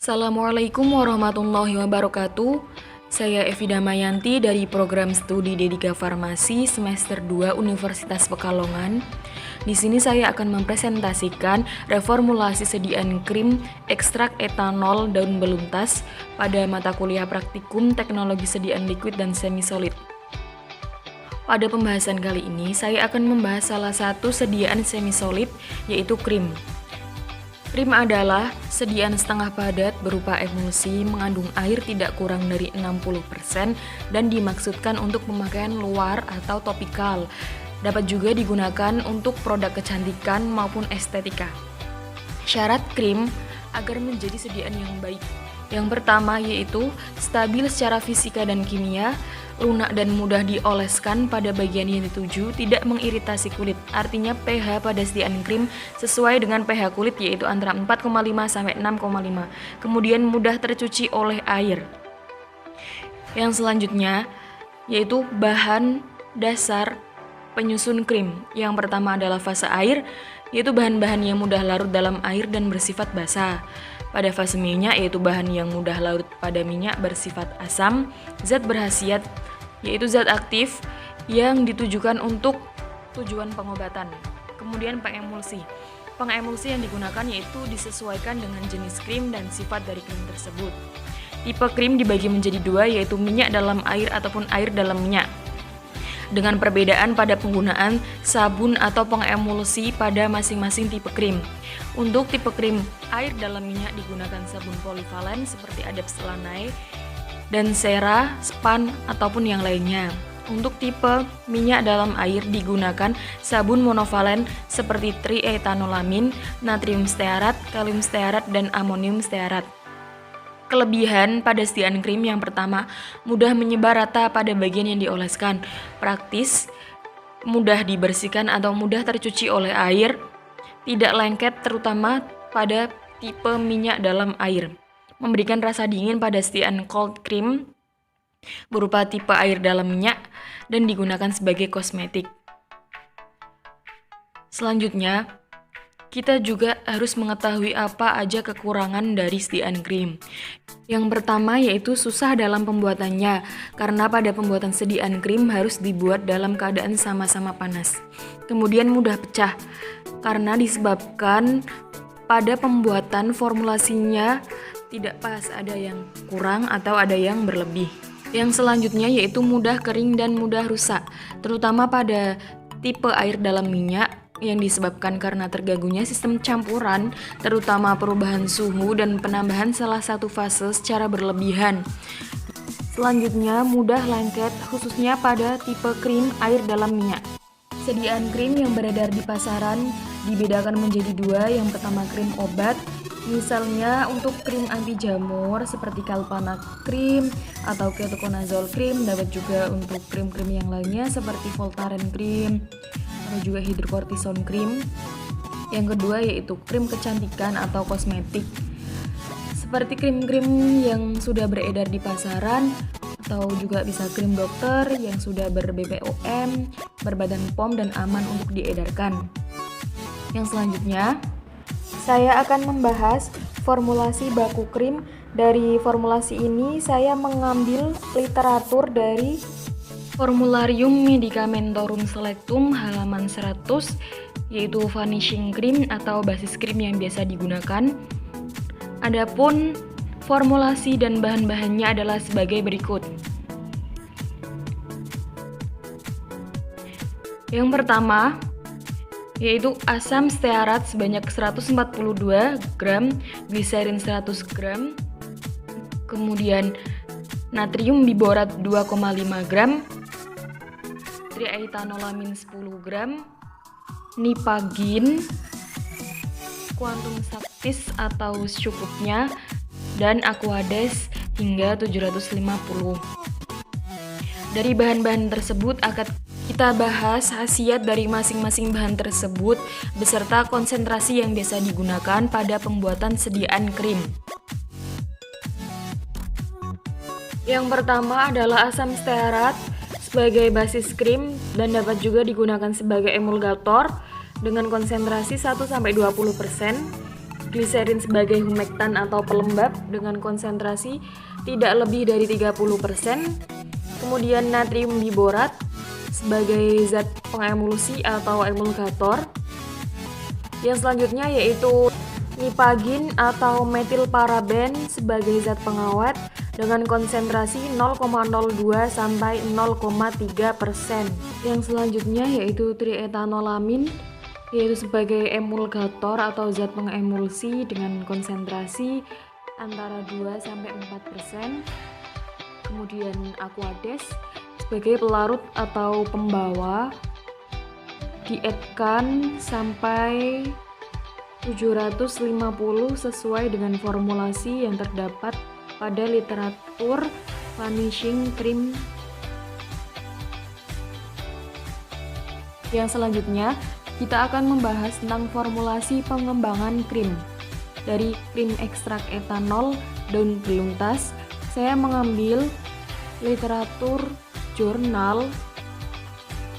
Assalamualaikum warahmatullahi wabarakatuh. Saya Evi Damayanti dari program studi Dedika Farmasi semester 2 Universitas Pekalongan. Di sini saya akan mempresentasikan reformulasi sediaan krim ekstrak etanol daun beluntas pada mata kuliah praktikum teknologi sediaan liquid dan semi solid. Pada pembahasan kali ini, saya akan membahas salah satu sediaan semi solid, yaitu krim. Krim adalah sediaan setengah padat berupa emulsi mengandung air tidak kurang dari 60% dan dimaksudkan untuk pemakaian luar atau topikal. Dapat juga digunakan untuk produk kecantikan maupun estetika. Syarat krim agar menjadi sediaan yang baik. Yang pertama yaitu stabil secara fisika dan kimia, lunak dan mudah dioleskan pada bagian yang dituju, tidak mengiritasi kulit. Artinya pH pada sediaan krim sesuai dengan pH kulit yaitu antara 4,5 sampai 6,5. Kemudian mudah tercuci oleh air. Yang selanjutnya yaitu bahan dasar penyusun krim. Yang pertama adalah fase air, yaitu bahan-bahan yang mudah larut dalam air dan bersifat basah. Pada fase minyak, yaitu bahan yang mudah larut pada minyak bersifat asam. Zat berkhasiat, yaitu zat aktif yang ditujukan untuk tujuan pengobatan. Kemudian pengemulsi. Pengemulsi yang digunakan yaitu disesuaikan dengan jenis krim dan sifat dari krim tersebut. Tipe krim dibagi menjadi dua, yaitu minyak dalam air ataupun air dalam minyak. Dengan perbedaan pada penggunaan sabun atau pengemulsi pada masing-masing tipe krim. Untuk tipe krim air dalam minyak digunakan sabun polivalen seperti Adabs Lanai dan Sera, Span, ataupun yang lainnya. Untuk tipe minyak dalam air digunakan sabun monovalen seperti trietanolamin, natrium stearat, kalium stearat, dan amonium stearat. Kelebihan pada sediaan krim yang pertama, mudah menyebar rata pada bagian yang dioleskan, praktis, mudah dibersihkan atau mudah tercuci oleh air, tidak lengket terutama pada tipe minyak dalam air, memberikan rasa dingin pada sediaan cold cream berupa tipe air dalam minyak dan digunakan sebagai kosmetik. Selanjutnya, kita juga harus mengetahui apa aja kekurangan dari sediaan krim. Yang pertama yaitu susah dalam pembuatannya, karena pada pembuatan sediaan krim harus dibuat dalam keadaan sama-sama panas. Kemudian mudah pecah, karena disebabkan pada pembuatan formulasinya tidak pas, ada yang kurang atau ada yang berlebih. Yang selanjutnya yaitu mudah kering dan mudah rusak, terutama pada tipe air dalam minyak, yang disebabkan karena terganggunya sistem campuran, terutama perubahan suhu dan penambahan salah satu fase secara berlebihan. Selanjutnya, mudah lengket khususnya pada tipe krim air dalam minyak. Sediaan krim yang beredar di pasaran dibedakan menjadi dua. Yang pertama krim obat, misalnya untuk krim anti jamur seperti Kalpana Cream atau Ketoconazole Cream. Dapat juga untuk krim-krim yang lainnya seperti Voltaren Cream atau juga hidrokortison cream. Yang kedua yaitu krim kecantikan atau kosmetik seperti krim-krim yang sudah beredar di pasaran, atau juga bisa krim dokter yang sudah ber-BPOM, berbadan POM dan aman untuk diedarkan. Yang selanjutnya saya akan membahas formulasi baku krim. Dari formulasi ini saya mengambil literatur dari Formularium Medicamentorum Selectum halaman 100, yaitu vanishing cream atau basis krim yang biasa digunakan. Adapun formulasi dan bahan-bahannya adalah sebagai berikut. Yang pertama yaitu asam stearat sebanyak 142 gram, gliserin 100 gram, kemudian natrium biborat 2,5 gram, trietanolamin 10 gram, nipagin, kuantum saktis atau secukupnya, dan aquades hingga 750. Dari bahan-bahan tersebut akan kita bahas khasiat dari masing-masing bahan tersebut beserta konsentrasi yang biasa digunakan pada pembuatan sediaan krim. Yang pertama adalah asam stearat sebagai basis krim dan dapat juga digunakan sebagai emulgator dengan konsentrasi 1-20%. gliserin sebagai humektan atau pelembab dengan konsentrasi tidak lebih dari 30%, kemudian natrium biborat sebagai zat pengemulsi atau emulgator. Yang selanjutnya yaitu nipagin atau metilparaben sebagai zat pengawet dengan konsentrasi 0,02 sampai 0,3%. Yang selanjutnya yaitu triethanolamin, yaitu sebagai emulgator atau zat pengemulsi dengan konsentrasi antara 2 sampai 4%. Kemudian aquades sebagai pelarut atau pembawa, dietkan sampai 750 sesuai dengan formulasi yang terdapat pada literatur vanishing cream. Yang selanjutnya, kita akan membahas tentang formulasi pengembangan krim. Dari krim ekstrak etanol daun beluntas, saya mengambil literatur jurnal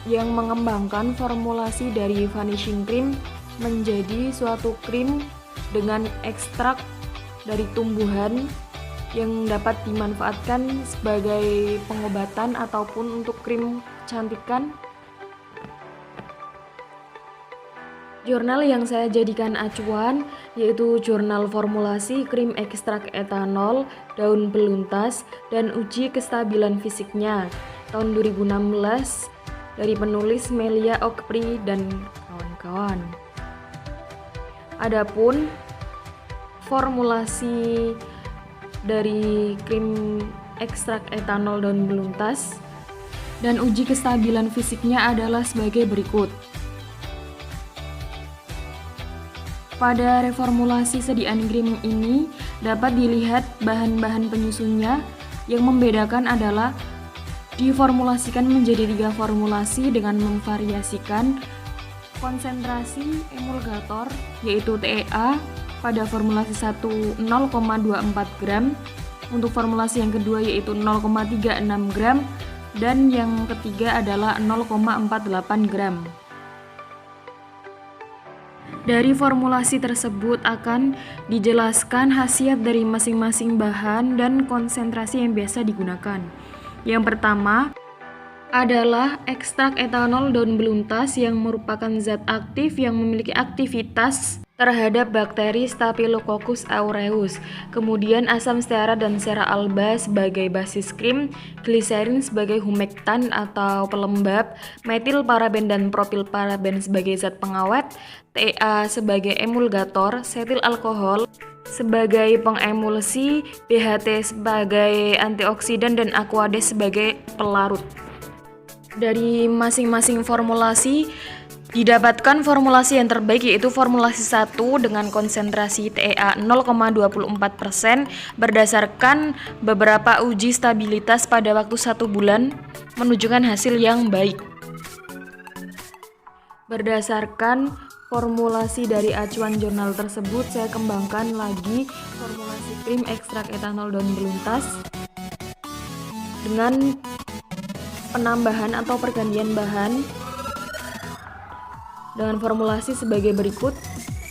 yang mengembangkan formulasi dari vanishing cream menjadi suatu krim dengan ekstrak dari tumbuhan yang dapat dimanfaatkan sebagai pengobatan ataupun untuk krim kecantikan. Jurnal yang saya jadikan acuan yaitu Jurnal Formulasi Krim Ekstrak Etanol Daun Beluntas dan Uji Kestabilan Fisiknya tahun 2016 dari penulis Melia Okpri dan kawan-kawan. Adapun formulasi dari krim ekstrak etanol daun beluntas dan uji kestabilan fisiknya adalah sebagai berikut. Pada reformulasi sediaan krim ini dapat dilihat bahan-bahan penyusunnya. Yang membedakan adalah diformulasikan menjadi 3 formulasi dengan memvariasikan konsentrasi emulgator yaitu TEA pada formulasi 1 0,24 gram, untuk formulasi yang kedua yaitu 0,36 gram, dan yang ketiga adalah 0,48 gram. Dari formulasi tersebut akan dijelaskan khasiat dari masing-masing bahan dan konsentrasi yang biasa digunakan. Yang pertama adalah ekstrak etanol daun beluntas yang merupakan zat aktif yang memiliki aktivitas terhadap bakteri Staphylococcus aureus. Kemudian asam stearat dan sera alba sebagai basis krim, gliserin sebagai humektan atau pelembab, metilparaben dan propilparaben sebagai zat pengawet, TEA sebagai emulgator, setil alkohol sebagai pengemulsi, BHT sebagai antioksidan, dan aquades sebagai pelarut. Dari masing-masing formulasi didapatkan formulasi yang terbaik yaitu formulasi 1 dengan konsentrasi TEA 0,24% berdasarkan beberapa uji stabilitas pada waktu 1 bulan menunjukkan hasil yang baik. Berdasarkan formulasi dari acuan jurnal tersebut, saya kembangkan lagi formulasi krim ekstrak etanol daun beluntas dengan penambahan atau pergantian bahan dengan formulasi sebagai berikut: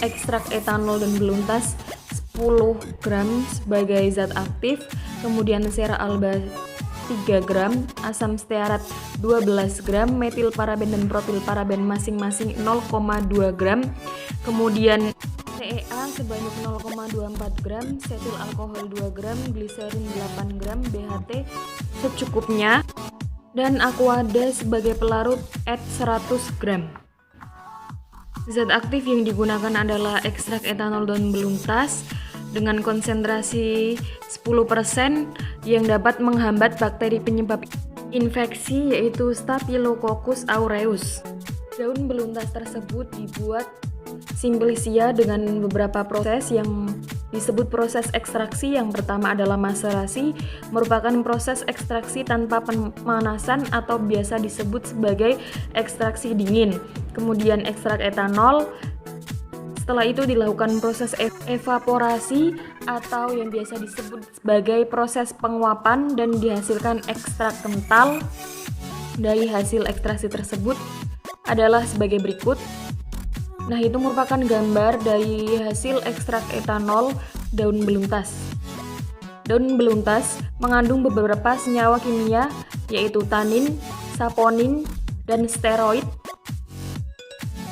ekstrak etanol daun beluntas 10 gram sebagai zat aktif, kemudian sera alba 3 gram, asam stearat 12 gram, metilparaben dan propilparaben masing-masing 0,2 gram, kemudian TEA sebanyak 0,24 gram, setil alkohol 2 gram, gliserin 8 gram, BHT secukupnya, dan aquades sebagai pelarut at 100 gram. Zat aktif yang digunakan adalah ekstrak etanol daun beluntas dengan konsentrasi 10% yang dapat menghambat bakteri penyebab infeksi yaitu Staphylococcus aureus. Daun beluntas tersebut dibuat simplicia dengan beberapa proses yang disebut proses ekstraksi. Yang pertama adalah maserasi, merupakan proses ekstraksi tanpa pemanasan atau biasa disebut sebagai ekstraksi dingin. Kemudian ekstrak etanol, setelah itu dilakukan proses evaporasi atau yang biasa disebut sebagai proses penguapan dan dihasilkan ekstrak kental. Dari hasil ekstraksi tersebut adalah sebagai berikut: Nah, itu merupakan gambar dari hasil ekstrak etanol daun beluntas. Daun beluntas mengandung beberapa senyawa kimia yaitu tanin, saponin, dan steroid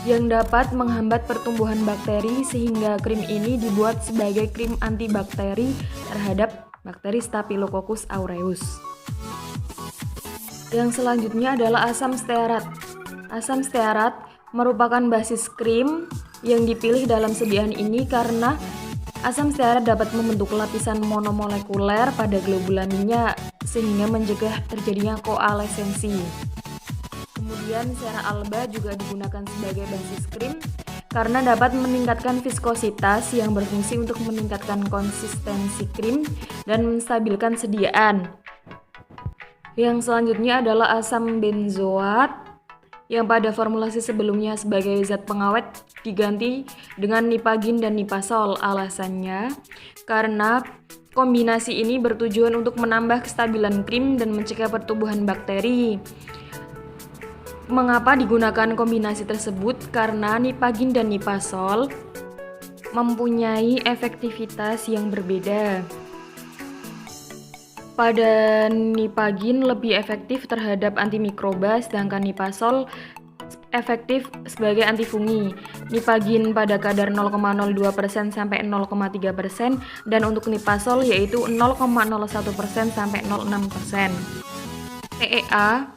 yang dapat menghambat pertumbuhan bakteri sehingga krim ini dibuat sebagai krim antibakteri terhadap bakteri Staphylococcus aureus. Yang selanjutnya adalah asam stearat. Asam stearat merupakan basis krim yang dipilih dalam sediaan ini karena asam stearat dapat membentuk lapisan monomolekuler pada globula minyak sehingga mencegah terjadinya koalesensi. Kemudian sera alba juga digunakan sebagai basis krim karena dapat meningkatkan viskositas yang berfungsi untuk meningkatkan konsistensi krim dan menstabilkan sediaan. Yang selanjutnya adalah asam benzoat yang pada formulasi sebelumnya sebagai zat pengawet diganti dengan nipagin dan nipasol. Alasannya karena kombinasi ini bertujuan untuk menambah kestabilan krim dan mencegah pertumbuhan bakteri. Mengapa digunakan kombinasi tersebut? Karena nipagin dan nipasol mempunyai efektivitas yang berbeda. Pada nipagin lebih efektif terhadap antimikroba, sedangkan nipasol efektif sebagai antifungi. Nipagin pada kadar 0,02% sampai 0,3% dan untuk nipasol yaitu 0,01% sampai 0,6%. TEA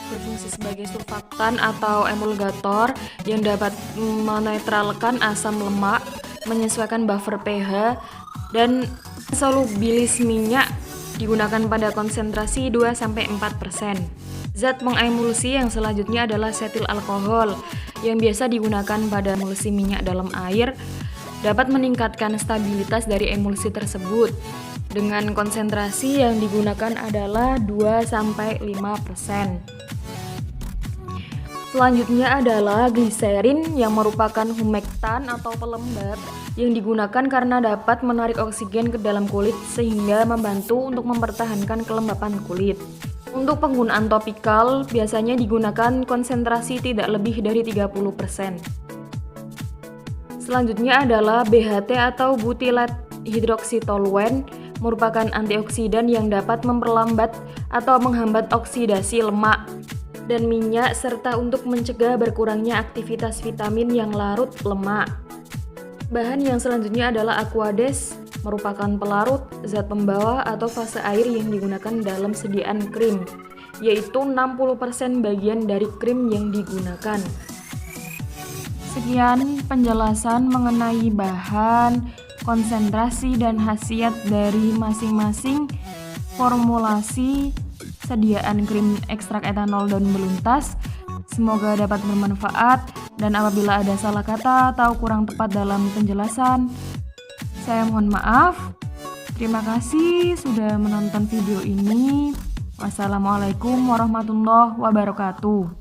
berfungsi sebagai surfaktan atau emulgator yang dapat menetralkan asam lemak, menyesuaikan buffer pH, dan solubilis minyak digunakan pada konsentrasi 2-4%. Zat pengemulsi yang selanjutnya adalah setil alkohol yang biasa digunakan pada emulsi minyak dalam air, dapat meningkatkan stabilitas dari emulsi tersebut dengan konsentrasi yang digunakan adalah 2-5%. Selanjutnya adalah gliserin yang merupakan humektan atau pelembab yang digunakan karena dapat menarik oksigen ke dalam kulit sehingga membantu untuk mempertahankan kelembapan kulit. Untuk penggunaan topikal biasanya digunakan konsentrasi tidak lebih dari 30%. Selanjutnya adalah BHT atau butylate hydroxytoluene merupakan antioksidan yang dapat memperlambat atau menghambat oksidasi lemak dan minyak serta untuk mencegah berkurangnya aktivitas vitamin yang larut lemak. Bahan yang selanjutnya adalah aquades, merupakan pelarut, zat pembawa atau fase air yang digunakan dalam sediaan krim, yaitu 60% bagian dari krim yang digunakan. Sekian penjelasan mengenai bahan, konsentrasi dan khasiat dari masing-masing formulasi sediaan krim ekstrak etanol daun beluntas. Semoga dapat bermanfaat dan apabila ada salah kata atau kurang tepat dalam penjelasan, saya mohon maaf. Terima kasih sudah menonton video ini. Wassalamualaikum warahmatullahi wabarakatuh.